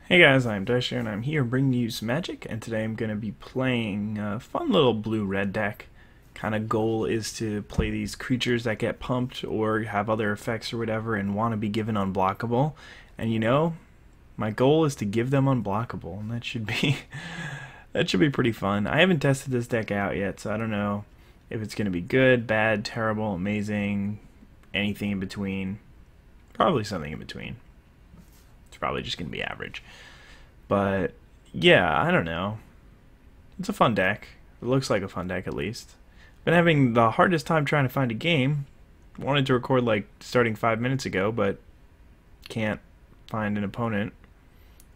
Hey guys, I'm IzDaisho and I'm here bringing you some magic, and today I'm going to be playing a fun little blue-red deck. Kind of goal is to play these creatures that get pumped or have other effects or whatever and want to be given unblockable. And you know, my goal is to give them unblockable, and that should be that should be pretty fun. I haven't tested this deck out yet, so I don't know if it's going to be good, bad, terrible, amazing, anything in between. Probably something in between. It's probably just going to be average. But yeah, I don't know. It's a fun deck. It looks like a fun deck at least. Been having the hardest time trying to find a game. Wanted to record like starting 5 minutes ago, but can't find an opponent.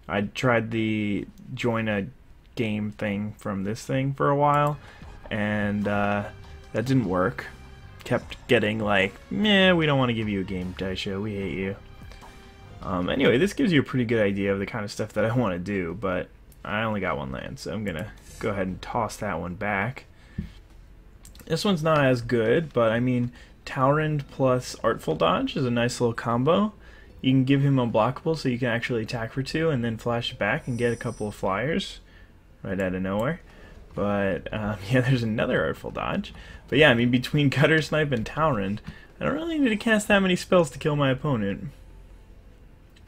I tried the join a game thing from this thing for a while, and that didn't work. Kept getting like, meh, we don't want to give you a game, IzDaisho, we hate you. Anyway, this gives you a pretty good idea of the kind of stuff that I want to do, but I only got one land, so I'm going to go ahead and toss that one back. This one's not as good, but I mean, Taurend plus Artful Dodge is a nice little combo. You can give him unblockable so you can actually attack for 2 and then flash it back and get a couple of flyers right out of nowhere. But yeah, there's another Artful Dodge. But yeah, I mean, between Gutter Snipe and Taurend, I don't really need to cast that many spells to kill my opponent.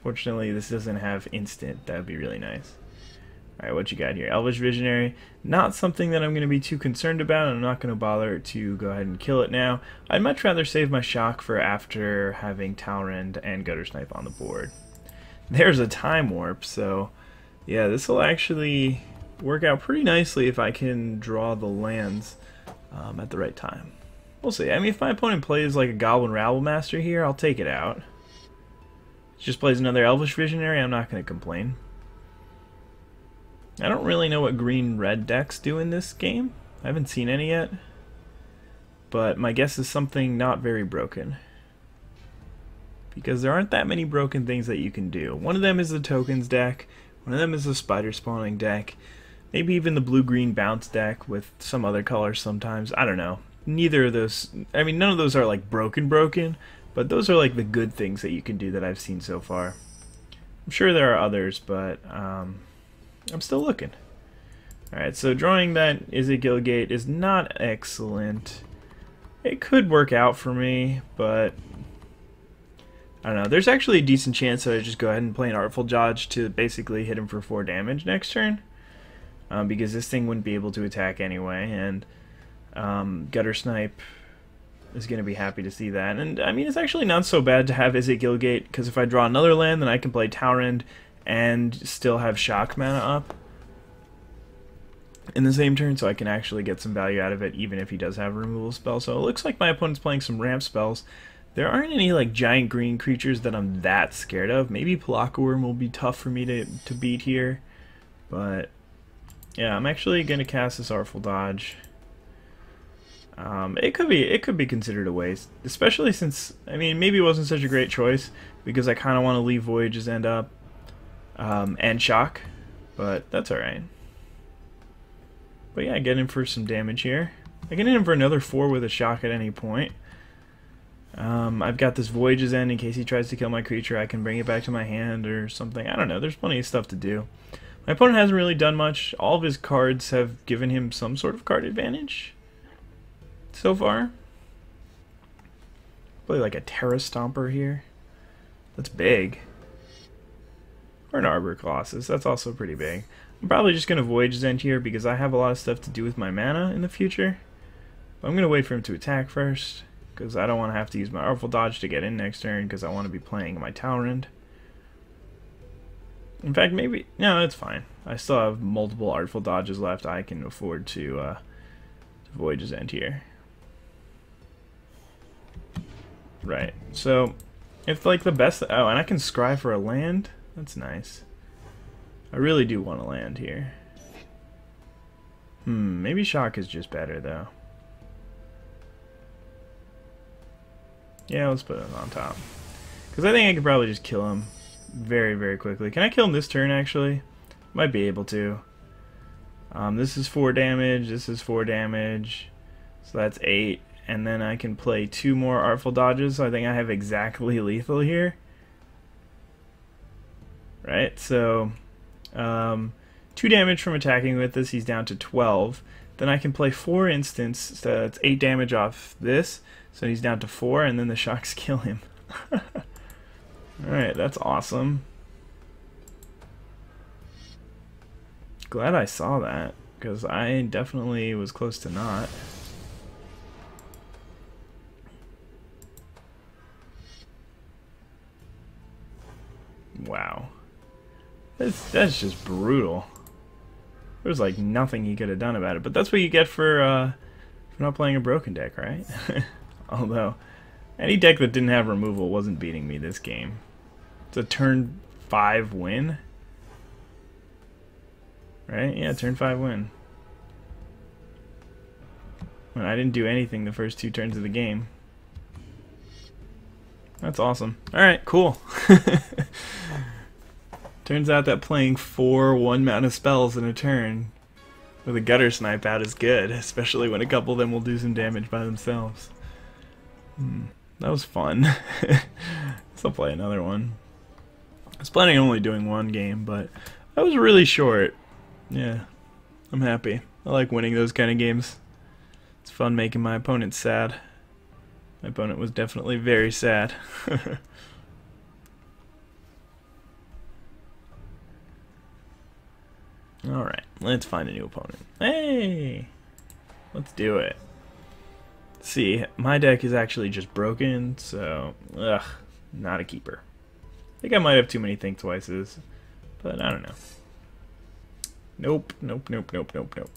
Fortunately, this doesn't have instant. That would be really nice. Alright, what you got here? Elvish Visionary. Not something that I'm going to be too concerned about. I'm not going to bother to go ahead and kill it now. I'd much rather save my shock for after having Taurend and Gutter Snipe on the board. There's a Time Warp, so yeah, this will actually work out pretty nicely if I can draw the lands at the right time. We'll see. I mean, if my opponent plays like a Goblin Rabblemaster here, I'll take it out. Just plays another Elvish Visionary, I'm not going to complain. I don't really know what green-red decks do in this game. I haven't seen any yet. But my guess is something not very broken. Because there aren't that many broken things that you can do. One of them is the tokens deck. One of them is the spider spawning deck. Maybe even the blue-green bounce deck with some other colors sometimes. I don't know. Neither of those... I mean, none of those are like broken. But those are like the good things that you can do that I've seen so far. I'm sure there are others, but I'm still looking. Alright, so drawing that Gate is not excellent. It could work out for me, but I don't know. There's actually a decent chance that I just go ahead and play an Artful Dodge to basically hit him for 4 damage next turn. Because this thing wouldn't be able to attack anyway, and Gutter Snipe is going to be happy to see that. And I mean, it's actually not so bad to have Gate, because if I draw another land, then I can play Taurend and still have shock mana up in the same turn, so I can actually get some value out of it even if he does have a removal spell. So it looks like my opponent's playing some ramp spells. There aren't any like giant green creatures that I'm that scared of. Maybe Palaka will be tough for me to beat here, but yeah, I'm actually going to cast this Artful Dodge. It could be considered a waste, especially since, I mean, maybe it wasn't such a great choice because I kind of want to leave Voyage's End up and shock, but that's alright. But yeah, I get in for some damage here. I get in for another 4 with a shock at any point. I've got this Voyage's End in case he tries to kill my creature. I can bring it back to my hand or something. I don't know, there's plenty of stuff to do. My opponent hasn't really done much. All of his cards have given him some sort of card advantage so far. Play like a Terra Stomper here. That's big. Or an Arbor Colossus. That's also pretty big. I'm probably just going to Voyage's End here because I have a lot of stuff to do with my mana in the future. But I'm going to wait for him to attack first because I don't want to have to use my Artful Dodge to get in next turn because I want to be playing my Taurend. In fact, maybe... No, that's fine. I still have multiple Artful Dodges left. I can afford to Voyage's End here. Right, so if like the best... Oh, and I can scry for a land? That's nice. I really do want to land here. Maybe shock is just better though. Yeah, let's put it on top. Because I think I could probably just kill him very quickly. Can I kill him this turn actually? Might be able to. This is 4 damage, this is 4 damage. So that's 8. And then I can play 2 more Artful Dodges, so I think I have exactly lethal here. Right, so 2 damage from attacking with this. He's down to 12. Then I can play 4 instants, so it's 8 damage off this, so he's down to 4, and then the shocks kill him. Alright, that's awesome. Glad I saw that, because I definitely was close to not. Wow. That's just brutal. There's like nothing he could have done about it, but that's what you get for not playing a broken deck, right? Although, any deck that didn't have removal wasn't beating me this game. It's a turn 5 win. Right? Yeah, turn 5 win. When I didn't do anything the first 2 turns of the game. That's awesome. Alright, cool. Turns out that playing 4 1-mana spells in a turn with a gutter snipe out is good, especially when a couple of them will do some damage by themselves. That was fun. I'll play another one. I was planning on only doing 1 game, but that was really short. Yeah, I'm happy. I like winning those kind of games. It's fun making my opponent sad. My opponent was definitely very sad. Alright, let's find a new opponent. Hey! Let's do it. See, my deck is actually just broken, so, not a keeper. I think I might have too many Think Twices, but I don't know. Nope, nope, nope, nope, nope, nope.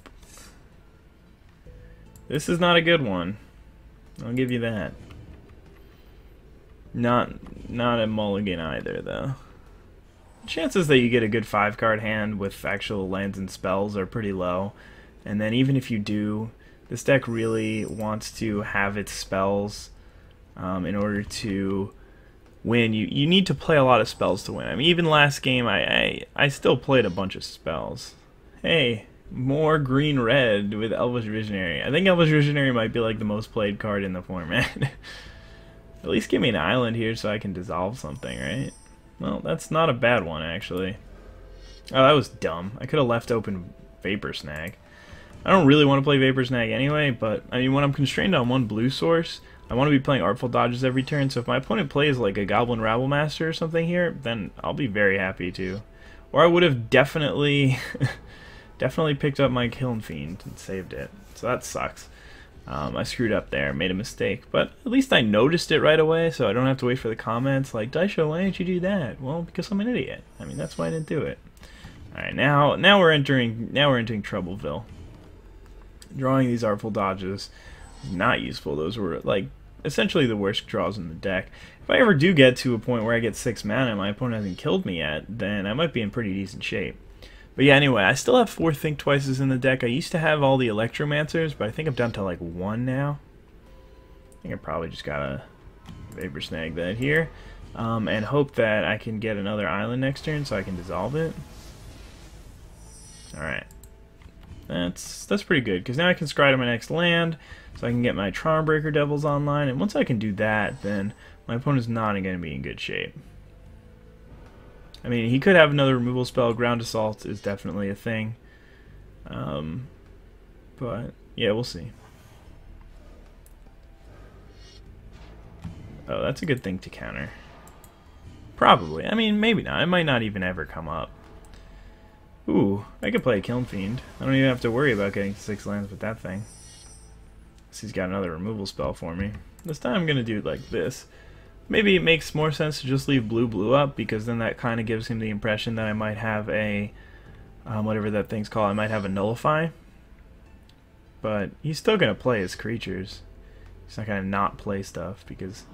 This is not a good one. I'll give you that. Not a mulligan either, though. Chances that you get a good 5-card hand with actual lands and spells are pretty low. And then even if you do, this deck really wants to have its spells in order to win. You need to play a lot of spells to win. I mean, even last game, I still played a bunch of spells. Hey, more green-red with Elvish Visionary. I think Elvish Visionary might be like the most played card in the format. At least give me an island here so I can dissolve something, right? Well, that's not a bad one, actually. Oh, that was dumb. I could have left open Vapor Snag. I don't really want to play Vapor Snag anyway, but I mean, when I'm constrained on 1 blue source, I want to be playing Artful Dodges every turn, so if my opponent plays like a Goblin Rabble Master or something here, then I'll be very happy to. Or I would have definitely picked up my Kiln Fiend and saved it. So that sucks. I screwed up there, made a mistake, but at least I noticed it right away, so I don't have to wait for the comments like, "IzDaisho, why didn't you do that?" Well, because I'm an idiot. I mean, that's why I didn't do it. All right, now we're entering Troubleville. Drawing these Artful Dodges is not useful. Those were like essentially the worst draws in the deck. If I ever do get to a point where I get 6 mana and my opponent hasn't killed me yet, then I might be in pretty decent shape. But yeah, anyway, I still have 4 Think Twices in the deck. I used to have all the Electromancers, but I think I'm down to like 1 now. I think I probably just gotta Vapor Snag that here. And hope that I can get another island next turn so I can dissolve it. Alright. That's pretty good, because now I can scry to my next land, so I can get my Charmbreaker Devils online, and once I can do that, then my opponent's not going to be in good shape. I mean, he could have another removal spell. Ground Assault is definitely a thing. But, yeah, we'll see. Oh, that's a good thing to counter. Probably. I mean, maybe not. It might not even ever come up. Ooh, I could play a Kiln Fiend. I don't even have to worry about getting 6 lands with that thing. So he's got another removal spell for me. This time I'm going to do it like this. Maybe it makes more sense to just leave blue up, because then that kind of gives him the impression that I might have a, whatever that thing's called, I might have a Nullify. But he's still going to play his creatures. He's not going to not play stuff, because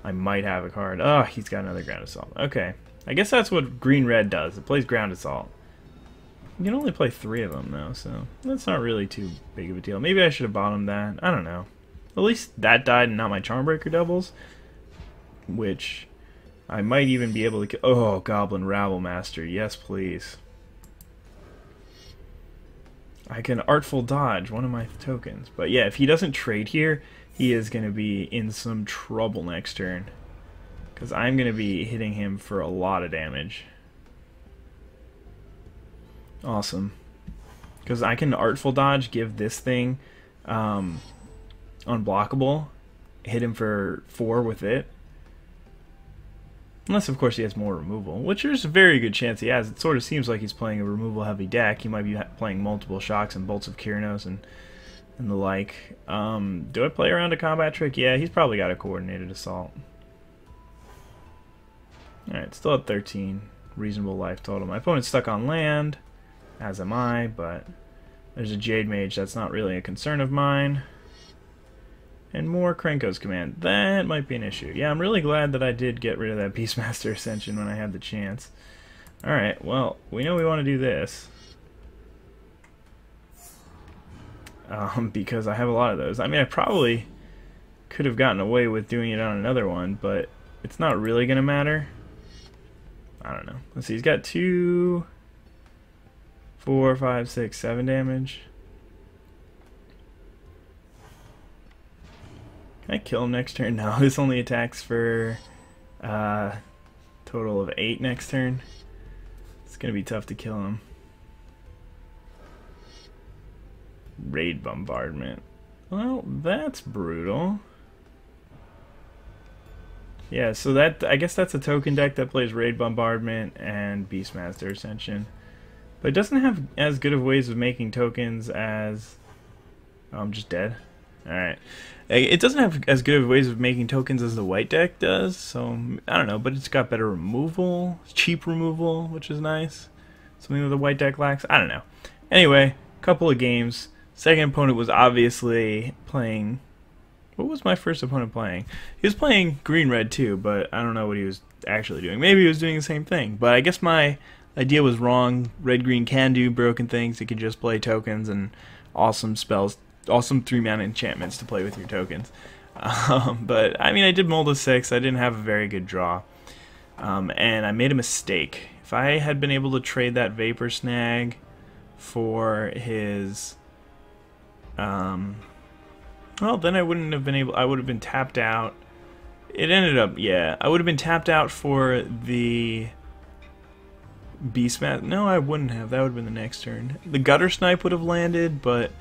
I might have a card. Oh, he's got another Ground Assault. Okay. I guess that's what green-red does. It plays Ground Assault. You can only play 3 of them, though, so that's not really too big of a deal. Maybe I should have bottomed that. I don't know. At least that died and not my Charmbreaker Devils, which I might even be able to... Oh, Goblin Rabble Master. Yes, please. I can Artful Dodge one of my tokens. But yeah, if he doesn't trade here, he is going to be in some trouble next turn, because I'm going to be hitting him for a lot of damage. Awesome. Because I can Artful Dodge, give this thing unblockable, hit him for 4 with it. Unless, of course, he has more removal, which there's a very good chance he has. It sort of seems like he's playing a removal-heavy deck. He might be playing multiple Shocks and Bolts of Kyranos and the like. Do I play around a combat trick? Yeah, he's probably got a Coordinated Assault. Alright, still at 13. Reasonable life total. My opponent's stuck on land, as am I, but there's a Jade Mage. That's not really a concern of mine. And more Krenko's Command. That might be an issue. Yeah, I'm really glad that I did get rid of that Beastmaster Ascension when I had the chance. Alright, well, we know we want to do this. Because I have a lot of those. I mean, I probably could have gotten away with doing it on another one, but it's not really going to matter. I don't know. Let's see, he's got 2, 4, 5, 6, 7 damage. Can I kill him next turn? No, this only attacks for total of 8 next turn. It's going to be tough to kill him. Raid Bombardment. Well, that's brutal. Yeah, so that, I guess that's a token deck that plays Raid Bombardment and Beastmaster Ascension. But it doesn't have as good of ways of making tokens as... Oh, I'm just dead. Alright. It doesn't have as good of ways of making tokens as the white deck does, so I don't know, but it's got better removal, cheap removal, which is nice. Something that the white deck lacks. I don't know. Anyway, couple of games. Second opponent was obviously playing... What was my first opponent playing? He was playing green-red too, but I don't know what he was actually doing. Maybe he was doing the same thing, but I guess my idea was wrong. Red-green can do broken things. It can just play tokens and awesome spells. Awesome 3-mana enchantments to play with your tokens. But, I mean, I did mold a 6. I didn't have a very good draw. And I made a mistake. If I had been able to trade that Vapor Snag for his... well, then I wouldn't have been able... I would have been tapped out. It ended up... Yeah, I would have been tapped out for the... Beastmaster... No, I wouldn't have. That would have been the next turn. The Gutter Snipe would have landed, but...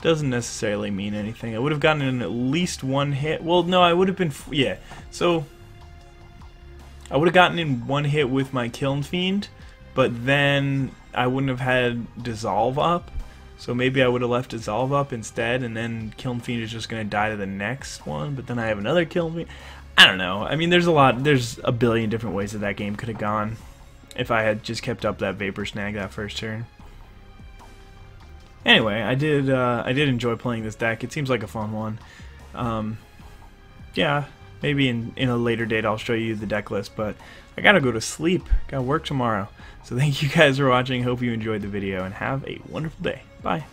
doesn't necessarily mean anything. I would have gotten in at least 1 hit. Well, no, I would have been... Yeah, so... I would have gotten in 1 hit with my Kiln Fiend, but then I wouldn't have had Dissolve up. So maybe I would have left Dissolve up instead, and then Kiln Fiend is just going to die to the next one, but then I have another Kiln Fiend. I don't know. I mean, there's a billion different ways that game could have gone if I had just kept up that Vapor Snag that first turn. Anyway, I did enjoy playing this deck. It seems like a fun one. Yeah, maybe in a later date I'll show you the deck list, but I gotta go to sleep. Gotta work tomorrow. So thank you guys for watching. Hope you enjoyed the video, and have a wonderful day. Bye.